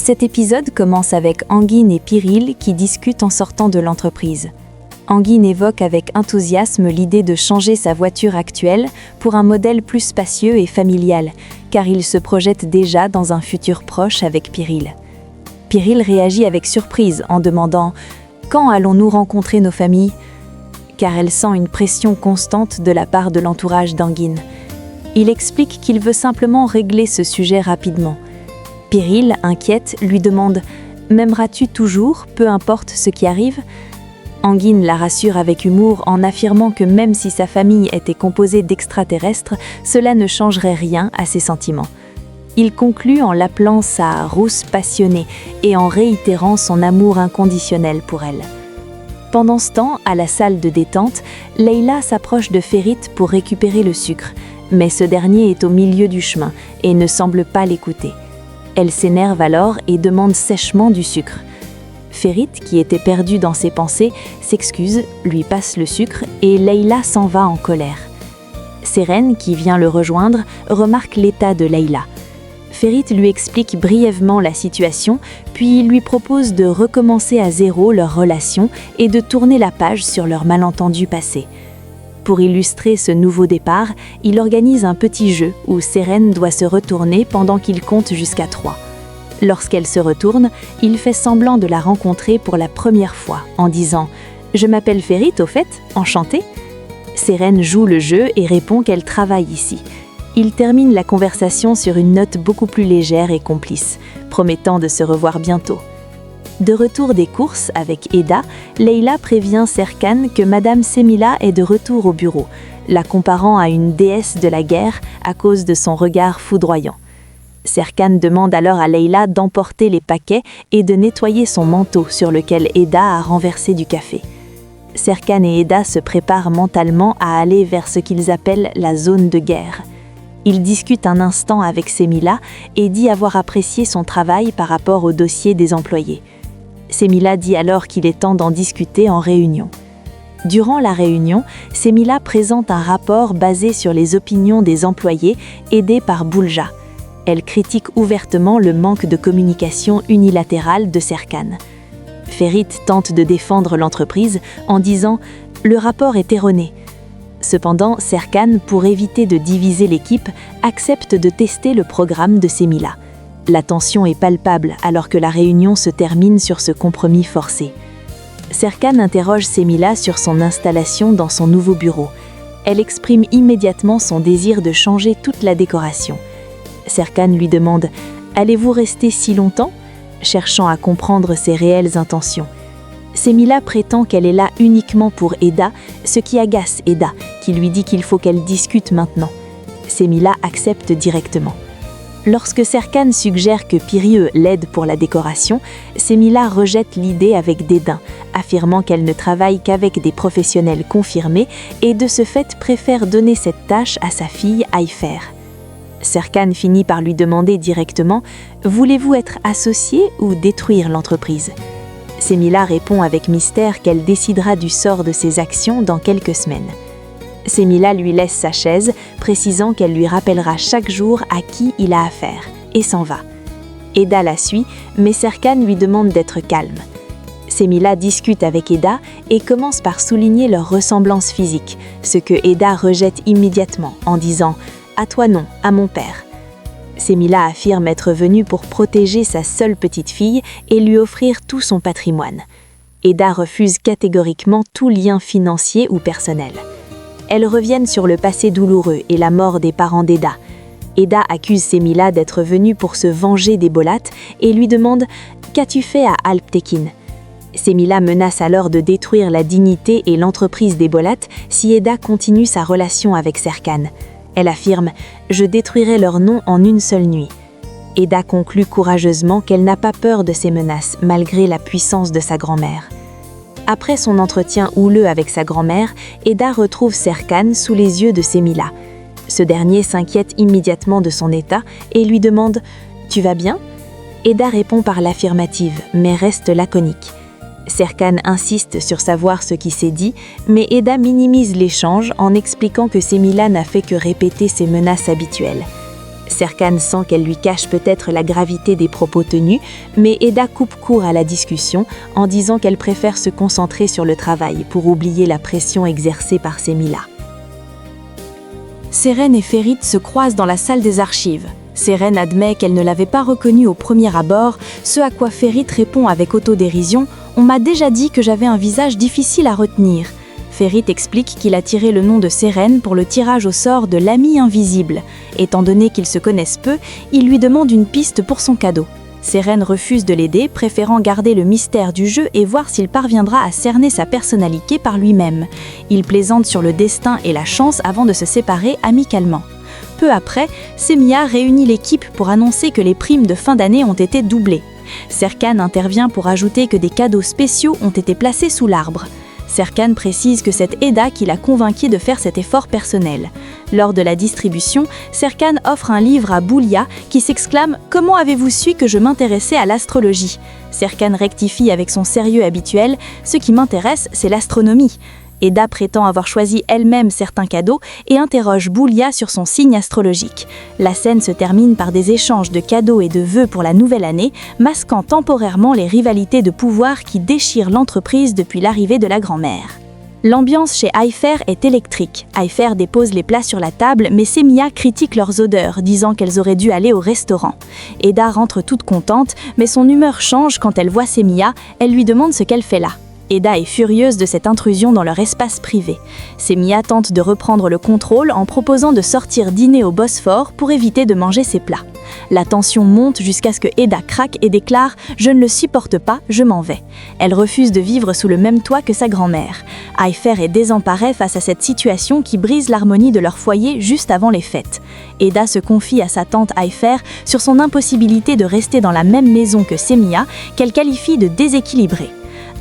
Cet épisode commence avec Anguine et Piril qui discutent en sortant de l'entreprise. Anguine évoque avec enthousiasme l'idée de changer sa voiture actuelle pour un modèle plus spacieux et familial, car il se projette déjà dans un futur proche avec Piril. Piril réagit avec surprise en demandant « Quand allons-nous rencontrer nos familles ?» car elle sent une pression constante de la part de l'entourage d'Anguine. Il explique qu'il veut simplement régler ce sujet rapidement. Piril, inquiète, lui demande « M'aimeras-tu toujours, peu importe ce qui arrive ?» Anguine la rassure avec humour en affirmant que même si sa famille était composée d'extraterrestres, cela ne changerait rien à ses sentiments. Il conclut en l'appelant sa rousse passionnée et en réitérant son amour inconditionnel pour elle. Pendant ce temps, à la salle de détente, Leïla s'approche de Ferit pour récupérer le sucre, mais ce dernier est au milieu du chemin et ne semble pas l'écouter. Elle s'énerve alors et demande sèchement du sucre. Ferit, qui était perdu dans ses pensées, s'excuse, lui passe le sucre et Leïla s'en va en colère. Sérène, qui vient le rejoindre, remarque l'état de Leïla. Ferit lui explique brièvement la situation, puis lui propose de recommencer à zéro leur relation et de tourner la page sur leur malentendu passé. Pour illustrer ce nouveau départ, il organise un petit jeu où Sérène doit se retourner pendant qu'il compte jusqu'à 3. Lorsqu'elle se retourne, il fait semblant de la rencontrer pour la première fois en disant « Je m'appelle Ferit, au fait, enchantée ?» Sérène joue le jeu et répond qu'elle travaille ici. Il termine la conversation sur une note beaucoup plus légère et complice, promettant de se revoir bientôt. De retour des courses avec Eda, Leïla prévient Serkan que Madame Semila est de retour au bureau, la comparant à une déesse de la guerre à cause de son regard foudroyant. Serkan demande alors à Leïla d'emporter les paquets et de nettoyer son manteau sur lequel Eda a renversé du café. Serkan et Eda se préparent mentalement à aller vers ce qu'ils appellent la zone de guerre. Il discute un instant avec Semila et dit avoir apprécié son travail par rapport au dossier des employés. Semila dit alors qu'il est temps d'en discuter en réunion. Durant la réunion, Semila présente un rapport basé sur les opinions des employés aidés par Boulja. Elle critique ouvertement le manque de communication unilatérale de Serkan. Ferit tente de défendre l'entreprise en disant « Le rapport est erroné ». Cependant, Serkan, pour éviter de diviser l'équipe, accepte de tester le programme de Semila. La tension est palpable alors que la réunion se termine sur ce compromis forcé. Serkan interroge Semila sur son installation dans son nouveau bureau. Elle exprime immédiatement son désir de changer toute la décoration. Serkan lui demande « Allez-vous rester si longtemps ?» cherchant à comprendre ses réelles intentions. Semila prétend qu'elle est là uniquement pour Eda, ce qui agace Eda, qui lui dit qu'il faut qu'elle discute maintenant. Semila accepte directement. Lorsque Serkan suggère que Piril l'aide pour la décoration, Semila rejette l'idée avec dédain, affirmant qu'elle ne travaille qu'avec des professionnels confirmés et de ce fait préfère donner cette tâche à sa fille Ayfer. Serkan finit par lui demander directement « Voulez-vous être associé ou détruire l'entreprise ?» Semila répond avec mystère qu'elle décidera du sort de ses actions dans quelques semaines. Semila lui laisse sa chaise, précisant qu'elle lui rappellera chaque jour à qui il a affaire, et s'en va. Eda la suit, mais Serkan lui demande d'être calme. Semila discute avec Eda et commence par souligner leur ressemblance physique, ce que Eda rejette immédiatement en disant « À toi non, à mon père ». Semila affirme être venue pour protéger sa seule petite fille et lui offrir tout son patrimoine. Eda refuse catégoriquement tout lien financier ou personnel. Elles reviennent sur le passé douloureux et la mort des parents d'Eda. Eda accuse Semila d'être venue pour se venger des Bolat et lui demande « Qu'as-tu fait à Alptekin ?» Semila menace alors de détruire la dignité et l'entreprise des Bolat si Eda continue sa relation avec Serkan. Elle affirme « Je détruirai leur nom en une seule nuit ». Eda conclut courageusement qu'elle n'a pas peur de ces menaces malgré la puissance de sa grand-mère. Après son entretien houleux avec sa grand-mère, Eda retrouve Serkan sous les yeux de Semila. Ce dernier s'inquiète immédiatement de son état et lui demande « Tu vas bien ?» Eda répond par l'affirmative, mais reste laconique. Serkan insiste sur savoir ce qui s'est dit, mais Eda minimise l'échange en expliquant que Semila n'a fait que répéter ses menaces habituelles. Serkan sent qu'elle lui cache peut-être la gravité des propos tenus, mais Eda coupe court à la discussion en disant qu'elle préfère se concentrer sur le travail pour oublier la pression exercée par Semila. Seren et Ferit se croisent dans la salle des archives. Seren admet qu'elle ne l'avait pas reconnu au premier abord, ce à quoi Ferit répond avec autodérision « On m'a déjà dit que j'avais un visage difficile à retenir ». Ferit explique qu'il a tiré le nom de Seren pour le tirage au sort de l'ami invisible. Étant donné qu'ils se connaissent peu, il lui demande une piste pour son cadeau. Seren refuse de l'aider, préférant garder le mystère du jeu et voir s'il parviendra à cerner sa personnalité par lui-même. Il plaisante sur le destin et la chance avant de se séparer amicalement. Peu après, Semiha réunit l'équipe pour annoncer que les primes de fin d'année ont été doublées. Serkan intervient pour ajouter que des cadeaux spéciaux ont été placés sous l'arbre. Serkan précise que c'est Eda qui l'a convaincu de faire cet effort personnel. Lors de la distribution, Serkan offre un livre à Boulia qui s'exclame « Comment avez-vous su que je m'intéressais à l'astrologie ?» Serkan rectifie avec son sérieux habituel « Ce qui m'intéresse, c'est l'astronomie ». Eda prétend avoir choisi elle-même certains cadeaux et interroge Boulia sur son signe astrologique. La scène se termine par des échanges de cadeaux et de vœux pour la nouvelle année, masquant temporairement les rivalités de pouvoir qui déchirent l'entreprise depuis l'arrivée de la grand-mère. L'ambiance chez Ayfer est électrique. Ayfer dépose les plats sur la table, mais Semiha critique leurs odeurs, disant qu'elles auraient dû aller au restaurant. Eda rentre toute contente, mais son humeur change quand elle voit Semiha, elle lui demande ce qu'elle fait là. Eda est furieuse de cette intrusion dans leur espace privé. Semiha tente de reprendre le contrôle en proposant de sortir dîner au Bosphore pour éviter de manger ses plats. La tension monte jusqu'à ce que Eda craque et déclare « Je ne le supporte pas, je m'en vais ». Elle refuse de vivre sous le même toit que sa grand-mère. Ayfer est désemparée face à cette situation qui brise l'harmonie de leur foyer juste avant les fêtes. Eda se confie à sa tante Ayfer sur son impossibilité de rester dans la même maison que Semiha, qu'elle qualifie de déséquilibrée.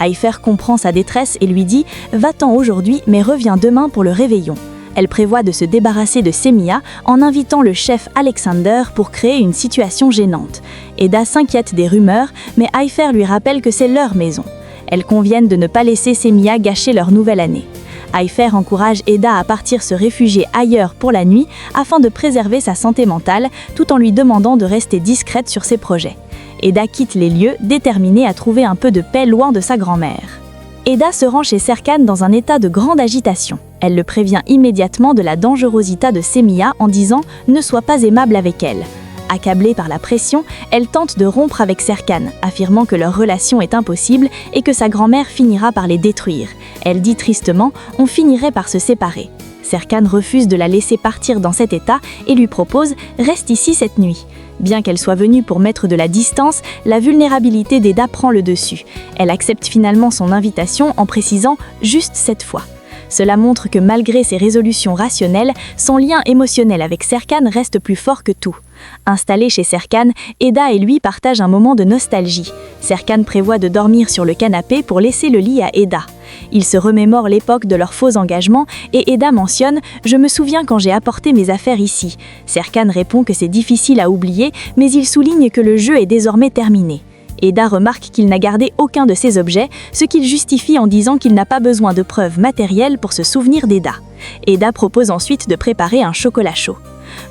Ayfer comprend sa détresse et lui dit « Va-t'en aujourd'hui, mais reviens demain pour le réveillon ». Elle prévoit de se débarrasser de Semiha en invitant le chef Alexander pour créer une situation gênante. Eda s'inquiète des rumeurs, mais Ayfer lui rappelle que c'est leur maison. Elles conviennent de ne pas laisser Semiha gâcher leur nouvelle année. Ayfer encourage Eda à partir se réfugier ailleurs pour la nuit afin de préserver sa santé mentale, tout en lui demandant de rester discrète sur ses projets. Eda quitte les lieux, déterminée à trouver un peu de paix loin de sa grand-mère. Eda se rend chez Serkan dans un état de grande agitation. Elle le prévient immédiatement de la dangerosité de Semiha en disant « Ne sois pas aimable avec elle ». Accablée par la pression, elle tente de rompre avec Serkan, affirmant que leur relation est impossible et que sa grand-mère finira par les détruire. Elle dit tristement « On finirait par se séparer ». Serkan refuse de la laisser partir dans cet état et lui propose « Reste ici cette nuit ». Bien qu'elle soit venue pour mettre de la distance, la vulnérabilité d'Eda prend le dessus. Elle accepte finalement son invitation en précisant « juste cette fois ». Cela montre que malgré ses résolutions rationnelles, son lien émotionnel avec Serkan reste plus fort que tout. Installée chez Serkan, Eda et lui partagent un moment de nostalgie. Serkan prévoit de dormir sur le canapé pour laisser le lit à Eda. Ils se remémorent l'époque de leurs faux engagements et Eda mentionne « Je me souviens quand j'ai apporté mes affaires ici ». Serkan répond que c'est difficile à oublier, mais il souligne que le jeu est désormais terminé. Eda remarque qu'il n'a gardé aucun de ses objets, ce qu'il justifie en disant qu'il n'a pas besoin de preuves matérielles pour se souvenir d'Eda. Eda propose ensuite de préparer un chocolat chaud.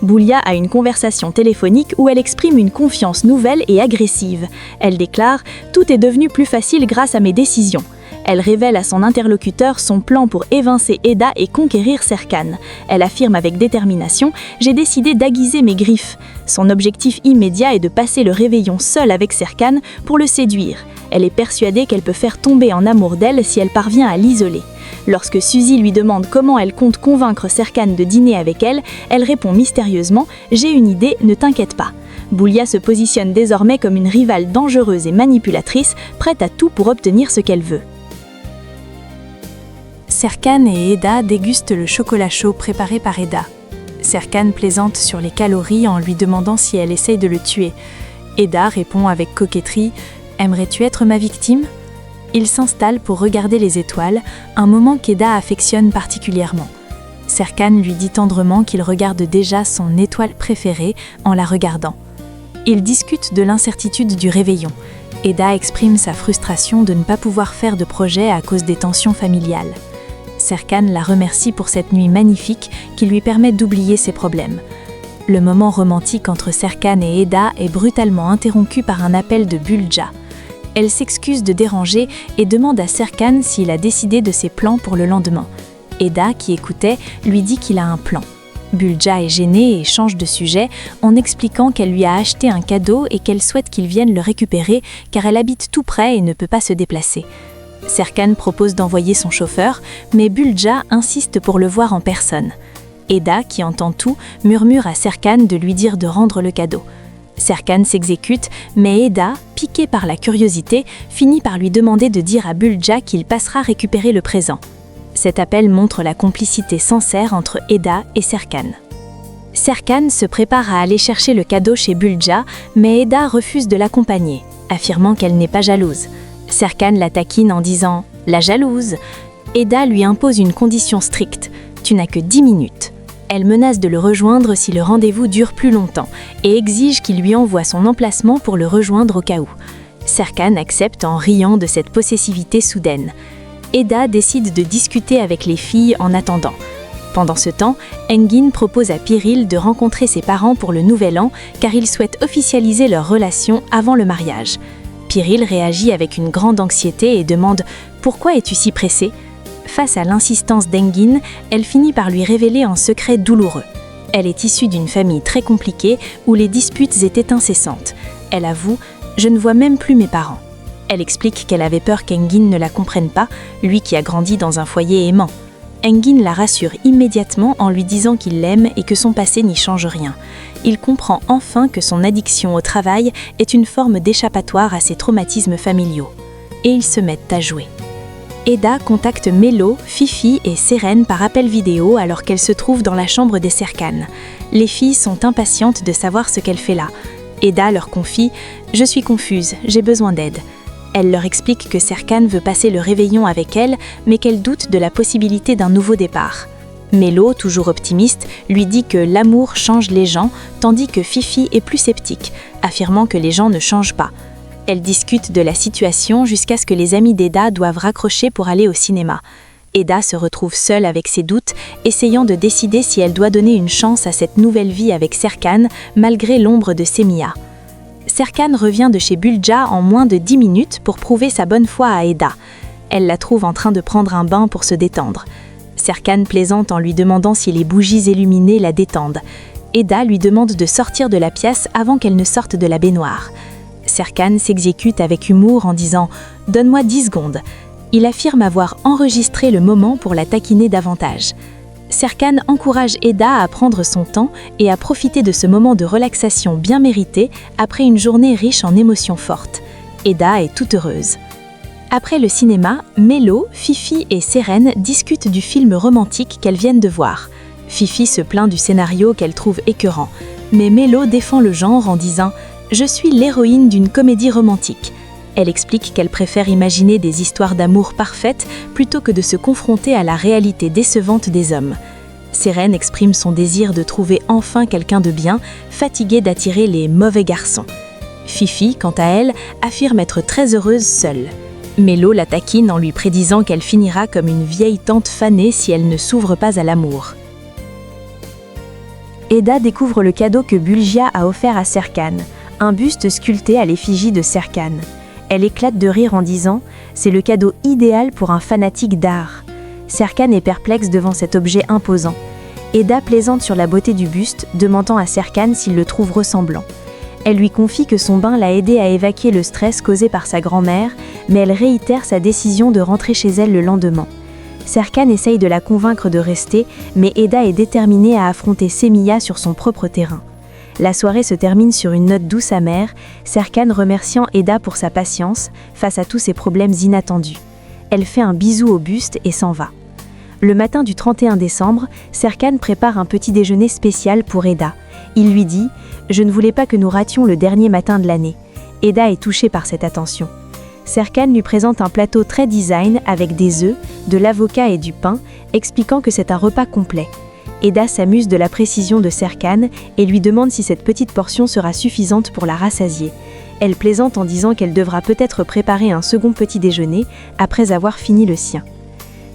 Boulia a une conversation téléphonique où elle exprime une confiance nouvelle et agressive. Elle déclare « Tout est devenu plus facile grâce à mes décisions ». Elle révèle à son interlocuteur son plan pour évincer Eda et conquérir Serkan. Elle affirme avec détermination « J'ai décidé d'aiguiser mes griffes ». Son objectif immédiat est de passer le réveillon seule avec Serkan pour le séduire. Elle est persuadée qu'elle peut faire tomber en amour d'elle si elle parvient à l'isoler. Lorsque Suzy lui demande comment elle compte convaincre Serkan de dîner avec elle, elle répond mystérieusement « J'ai une idée, ne t'inquiète pas ». Boulia se positionne désormais comme une rivale dangereuse et manipulatrice, prête à tout pour obtenir ce qu'elle veut. Serkan et Eda dégustent le chocolat chaud préparé par Eda. Serkan plaisante sur les calories en lui demandant si elle essaye de le tuer. Eda répond avec coquetterie « Aimerais-tu être ma victime ?» Il s'installe pour regarder les étoiles, un moment qu'Eda affectionne particulièrement. Serkan lui dit tendrement qu'il regarde déjà son étoile préférée en la regardant. Ils discutent de l'incertitude du réveillon. Eda exprime sa frustration de ne pas pouvoir faire de projet à cause des tensions familiales. Serkan la remercie pour cette nuit magnifique qui lui permet d'oublier ses problèmes. Le moment romantique entre Serkan et Eda est brutalement interrompu par un appel de Bulja. Elle s'excuse de déranger et demande à Serkan s'il a décidé de ses plans pour le lendemain. Eda, qui écoutait, lui dit qu'il a un plan. Bulja est gênée et change de sujet en expliquant qu'elle lui a acheté un cadeau et qu'elle souhaite qu'il vienne le récupérer car elle habite tout près et ne peut pas se déplacer. Serkan propose d'envoyer son chauffeur, mais Bulja insiste pour le voir en personne. Eda, qui entend tout, murmure à Serkan de lui dire de rendre le cadeau. Serkan s'exécute, mais Eda, piquée par la curiosité, finit par lui demander de dire à Bulja qu'il passera récupérer le présent. Cet appel montre la complicité sincère entre Eda et Serkan. Serkan se prépare à aller chercher le cadeau chez Bulja, mais Eda refuse de l'accompagner, affirmant qu'elle n'est pas jalouse. Serkan la taquine en disant « la jalouse ». Eda lui impose une condition stricte « tu n'as que 10 minutes ». Elle menace de le rejoindre si le rendez-vous dure plus longtemps et exige qu'il lui envoie son emplacement pour le rejoindre au cas où. Serkan accepte en riant de cette possessivité soudaine. Eda décide de discuter avec les filles en attendant. Pendant ce temps, Engin propose à Piril de rencontrer ses parents pour le nouvel an car il souhaite officialiser leur relation avant le mariage. Piril réagit avec une grande anxiété et demande « Pourquoi es-tu si pressée ?» Face à l'insistance d'Engin, elle finit par lui révéler un secret douloureux. Elle est issue d'une famille très compliquée où les disputes étaient incessantes. Elle avoue « Je ne vois même plus mes parents ». Elle explique qu'elle avait peur qu'Engin ne la comprenne pas, lui qui a grandi dans un foyer aimant. Engin la rassure immédiatement en lui disant qu'il l'aime et que son passé n'y change rien. Il comprend enfin que son addiction au travail est une forme d'échappatoire à ses traumatismes familiaux. Et ils se mettent à jouer. Eda contacte Melo, Fifi et Seren par appel vidéo alors qu'elle se trouve dans la chambre des Serkan. Les filles sont impatientes de savoir ce qu'elle fait là. Eda leur confie « Je suis confuse, j'ai besoin d'aide ». Elle leur explique que Serkan veut passer le réveillon avec elle, mais qu'elle doute de la possibilité d'un nouveau départ. Melo, toujours optimiste, lui dit que l'amour change les gens, tandis que Fifi est plus sceptique, affirmant que les gens ne changent pas. Elles discutent de la situation jusqu'à ce que les amis d'Eda doivent raccrocher pour aller au cinéma. Eda se retrouve seule avec ses doutes, essayant de décider si elle doit donner une chance à cette nouvelle vie avec Serkan, malgré l'ombre de Semiha. Serkan revient de chez Bulja en moins de 10 minutes pour prouver sa bonne foi à Eda. Elle la trouve en train de prendre un bain pour se détendre. Serkan plaisante en lui demandant si les bougies illuminées la détendent. Eda lui demande de sortir de la pièce avant qu'elle ne sorte de la baignoire. Serkan s'exécute avec humour en disant « Donne-moi 10 secondes ». Il affirme avoir enregistré le moment pour la taquiner davantage. Serkan encourage Eda à prendre son temps et à profiter de ce moment de relaxation bien mérité après une journée riche en émotions fortes. Eda est toute heureuse. Après le cinéma, Melo, Fifi et Seren discutent du film romantique qu'elles viennent de voir. Fifi se plaint du scénario qu'elle trouve écœurant, mais Melo défend le genre en disant « Je suis l'héroïne d'une comédie romantique ». Elle explique qu'elle préfère imaginer des histoires d'amour parfaites plutôt que de se confronter à la réalité décevante des hommes. Seren exprime son désir de trouver enfin quelqu'un de bien, fatiguée d'attirer les mauvais garçons. Fifi, quant à elle, affirme être très heureuse seule. Melo la taquine en lui prédisant qu'elle finira comme une vieille tante fanée si elle ne s'ouvre pas à l'amour. Eda découvre le cadeau que Bulja a offert à Serkan, un buste sculpté à l'effigie de Serkan. Elle éclate de rire en disant « C'est le cadeau idéal pour un fanatique d'art ». Serkan est perplexe devant cet objet imposant. Eda plaisante sur la beauté du buste, demandant à Serkan s'il le trouve ressemblant. Elle lui confie que son bain l'a aidé à évacuer le stress causé par sa grand-mère, mais elle réitère sa décision de rentrer chez elle le lendemain. Serkan essaye de la convaincre de rester, mais Eda est déterminée à affronter Semiha sur son propre terrain. La soirée se termine sur une note douce amère, Serkan remerciant Eda pour sa patience face à tous ses problèmes inattendus. Elle fait un bisou au buste et s'en va. Le matin du 31 décembre, Serkan prépare un petit déjeuner spécial pour Eda. Il lui dit « Je ne voulais pas que nous rations le dernier matin de l'année ». Eda est touchée par cette attention. Serkan lui présente un plateau très design avec des œufs, de l'avocat et du pain, expliquant que c'est un repas complet. Eda s'amuse de la précision de Serkan et lui demande si cette petite portion sera suffisante pour la rassasier. Elle plaisante en disant qu'elle devra peut-être préparer un second petit déjeuner après avoir fini le sien.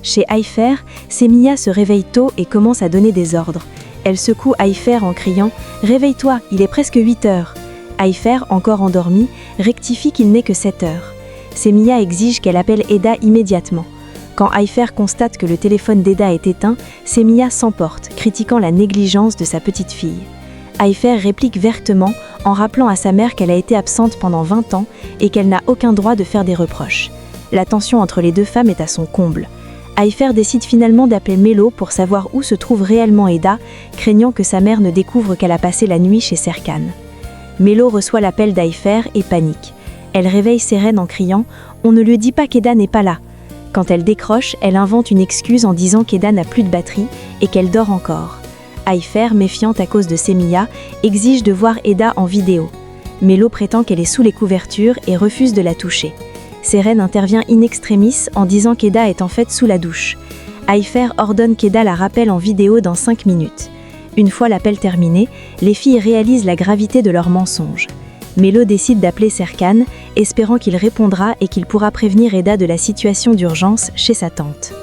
Chez Ayfer, Semiha se réveille tôt et commence à donner des ordres. Elle secoue Haïfer en criant « Réveille-toi, il est presque 8 heures ». Haïfer, encore endormi, rectifie qu'il n'est que 7 heures. Semiya exige qu'elle appelle Eda immédiatement. Quand Haïfer constate que le téléphone d'Eda est éteint, Semiya s'emporte, critiquant la négligence de sa petite fille. Haïfer réplique vertement en rappelant à sa mère qu'elle a été absente pendant 20 ans et qu'elle n'a aucun droit de faire des reproches. La tension entre les deux femmes est à son comble. Haïfer décide finalement d'appeler Mélo pour savoir où se trouve réellement Eda, craignant que sa mère ne découvre qu'elle a passé la nuit chez Serkan. Mélo reçoit l'appel d'Haïfer et panique. Elle réveille Seren en criant « On ne lui dit pas qu'Eda n'est pas là ». Quand elle décroche, elle invente une excuse en disant qu'Eda n'a plus de batterie et qu'elle dort encore. Haïfer, méfiante à cause de Semiya, exige de voir Eda en vidéo. Mélo prétend qu'elle est sous les couvertures et refuse de la toucher. Seren intervient in extremis en disant qu'Eda est en fait sous la douche. Haïfer ordonne qu'Eda la rappelle en vidéo dans 5 minutes. Une fois l'appel terminé, les filles réalisent la gravité de leur mensonge. Mélo décide d'appeler Serkan, espérant qu'il répondra et qu'il pourra prévenir Eda de la situation d'urgence chez sa tante.